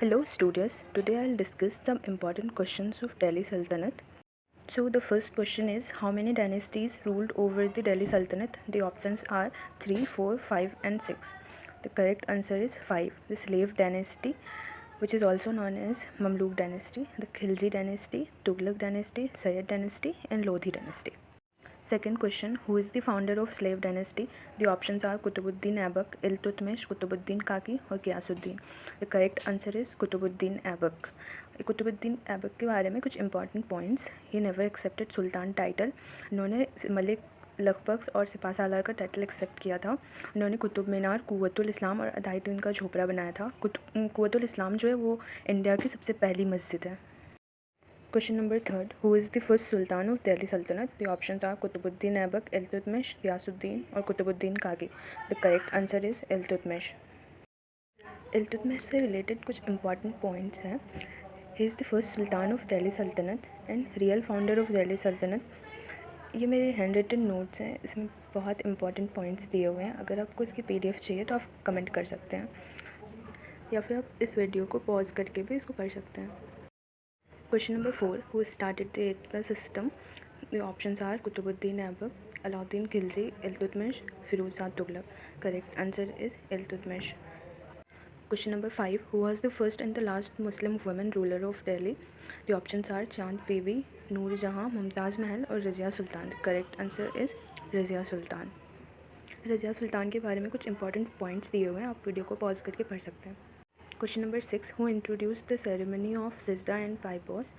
Hello students, today I'll discuss some important questions of Delhi Sultanate. So the first question is, how many dynasties ruled over the Delhi Sultanate? The options are 3, 4, 5 and 6. The correct answer is 5. The Slave dynasty, which is also known as Mamluk dynasty, the Khilji dynasty, Tughlaq dynasty, Sayyid dynasty and Lodhi dynasty. Second question, who is the founder of slave dynasty? The options are Qutbuddin Aibak, Iltutmish, Qutbuddin Kaki और Ghiyasuddin. The correct answer is Qutbuddin Aibak. Qutubuddin Aibak के बारे में कुछ important points. He never accepted Sultan title. इन्होंने मलिक लखपत और सिपा सालार का title accept किया था. इन्होंने कुतुब मीनार, कुव्वतुल इस्लाम और अदायतुद्दीन का झोपड़ा बनाया था. कुव्वतुल इस्लाम जो है वो इंडिया की सबसे पहली मस्जिद है. Question number third, who is the first Sultan of Delhi Sultanate? The options are Qutbuddin Aibak, Iltutmish, Ghiyasuddin और Qutbuddin Kaki. The correct answer is Iltutmish. Iltutmish से रिलेटेड कुछ इंपॉर्टेंट पॉइंट्स हैं. He is the first sultan of Delhi Sultanat and real founder of Delhi Sultanat. ये मेरे hand written notes हैं, इसमें बहुत important points दिए हुए हैं. अगर आपको इसकी PDF चाहिए तो आप कमेंट कर सकते हैं या फिर आप इस वीडियो को पॉज करके भी इसको पढ़ सकते हैं. Question number 4, who started the 8+ system? The options are Qutbuddin Aibak, Alauddin Khilji, Iltutmish, Firuz Shah Tughlaq. Correct answer is Iltutmish. Question number 5, who was the first and the last Muslim woman ruler of Delhi? The options are Chand Bibi, Noor Jahan, Mumtaz Mahal और रज़िया सुल्तान. The correct answer is Razia सुल्तान. रज़िया सुल्तान के बारे में कुछ important points दिए हुए हैं, आप video को पॉज करके पढ़ सकते हैं. Question number 6, who introduced the ceremony of Sizda and Paipos?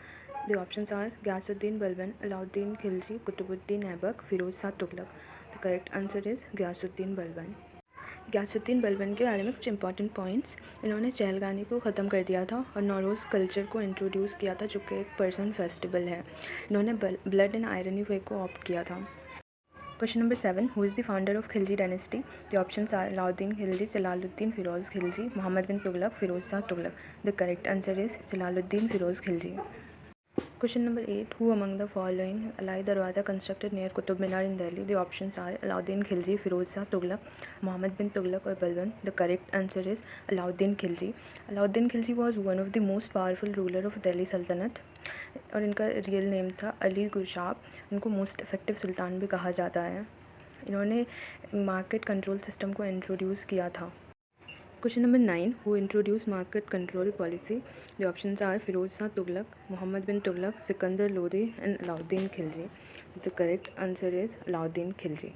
The options are Ghiyasuddin Balban, Alauddin Khilji, Qutbuddin Aibak, Firuz Shah Tughlaq. The correct answer is Ghiyasuddin Balban. ghiyasuddin balban के बारे में कुछ important points. इन्होंने चहलगानी को ख़त्म कर दिया था और नौरोज़ कल्चर को इंट्रोड्यूस किया था जो कि एक पर्सन फेस्टिवल है. इन्होंने ब्लड एंड आयरनी वे को ऑप्ट किया था. Question number 7, who is the founder of Khilji dynasty? The options are Alauddin Khilji, Jalaluddin Firoz Khilji, Muhammad bin Tughlaq, Firoz Shah Tughlaq. The correct answer is Jalaluddin Firoz Khilji. Question number 8, who among the following Alai Darwaza constructed near Qutub Minar in Delhi? The options are Alauddin Khilji, Firoz Shah Tughlaq, Muhammad bin Tughlaq or Balban. The correct answer is Alauddin Khilji. Alauddin Khilji was one of the most powerful ruler of Delhi Sultanate और इनका real name था अली गुरशाब. इनको most effective सुल्तान भी कहा जाता है. इन्होंने market control system को इंट्रोड्यूस किया था. Question number 9, who introduced market control policy? The options are Firoz Shah Tughlaq, Muhammad bin Tughlaq, Sikandar Lodi and Alauddin Khilji. The correct answer is Alauddin Khilji.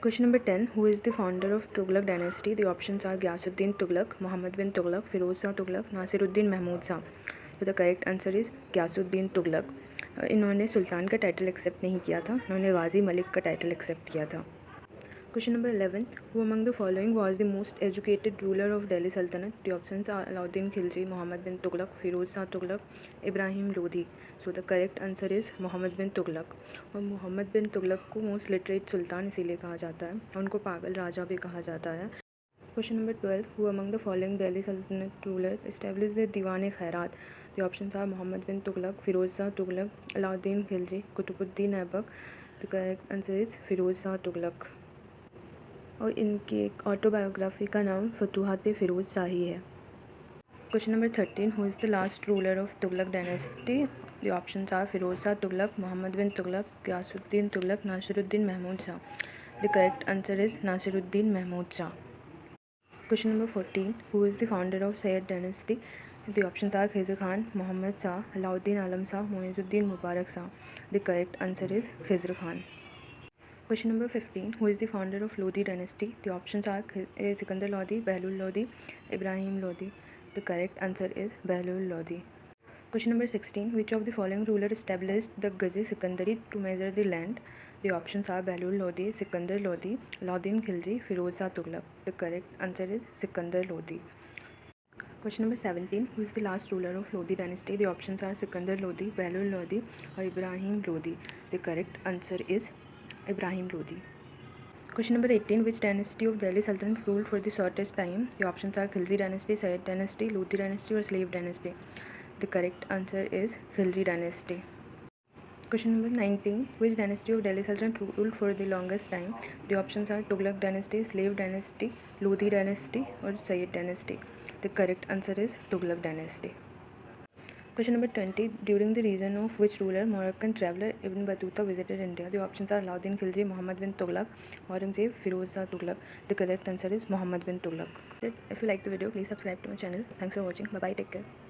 Question number 10, who is the founder of Tughlaq dynasty? The options are Ghiyasuddin Tughlaq, Muhammad bin Tughlaq, Firoz Shah Tughlaq, Nasiruddin Mahmud Shah. तो the correct answer is Ghiyasuddin Tughlaq. इन्होंने सुल्तान का title accept नहीं किया था, इन्होंने गाजी मलिक का title accept किया था. Question number 11, who among the following was the most educated ruler of Delhi Sultanate? The options are Alauddin Khilji, Muhammad bin Tughlaq, Firoz Shah Tughlaq, Ibrahim Lodi. So the correct answer is Muhammad bin Tughlaq. और मोहम्मद बिन तुगलक को most literate सुल्तान इसीलिए कहा जाता है, उनको पागल राजा भी कहा जाता है. Question number 12, who among the following Delhi Sultanate ruler established the Diwan-e-Khairat? The options are Muhammad bin Tughlaq, Firoz Shah Tughlaq, Alauddin Khilji, Qutbuddin Aibak. The correct answer is Firoz Shah Tughlaq. और इनकी एक autobiography का नाम फतूहात फिरोज शाही है. Question number 13, who is the last ruler of Tughlaq dynasty? The options are Firoz Shah Tughlaq, Muhammad bin Tughlaq, Ghiyasuddin Tughlaq, Nasiruddin Mahmud Shah. The correct answer is Nasiruddin Mahmud Shah. Question number 14, who is the founder of Sayyid dynasty? The options are Khizr Khan, Muhammad Shah, Alauddin Alam Shah, Muizuddin Mubarak Shah. The correct answer is Khizr Khan. Question number 15, who is the founder of Lodi dynasty? The options are Sikandar Lodi, Behlul Lodi, Ibrahim Lodi. The correct answer is Behlul Lodi. Question number 16, which of the following ruler established the Gazi Sikandari to measure the land? The options are Behlul Lodi, Sikandar Lodi, Alauddin Khilji, Firoz Shah Tughlaq. The correct answer is Sikandar Lodi. Question number 17, who is the last ruler of Lodi dynasty? The options are Sikandar Lodi, Behlul Lodi or Ibrahim Lodi. The correct answer is Ibrahim Lodi. Question number 18, which dynasty of Delhi Sultanate ruled for the shortest time? The options are Khilji dynasty, Sayyid dynasty, Lodi dynasty or slave dynasty. The correct answer is Khilji dynasty. Question number 19, which dynasty of Delhi Sultanate ruled for the longest time? The options are Tughlaq dynasty, slave dynasty, Lodi dynasty or Sayyid dynasty. The correct answer is Tughlaq dynasty. Question number 20. During the reign of which ruler Moroccan traveller Ibn Battuta visited India? The options are Alauddin Khilji, Muhammad bin Tughlaq, Aurangzeb, Firoz Shah Tughlaq. The correct answer is Muhammad bin Tughlaq. If you like the video, please subscribe to my channel. Thanks for watching. Bye bye. Take care.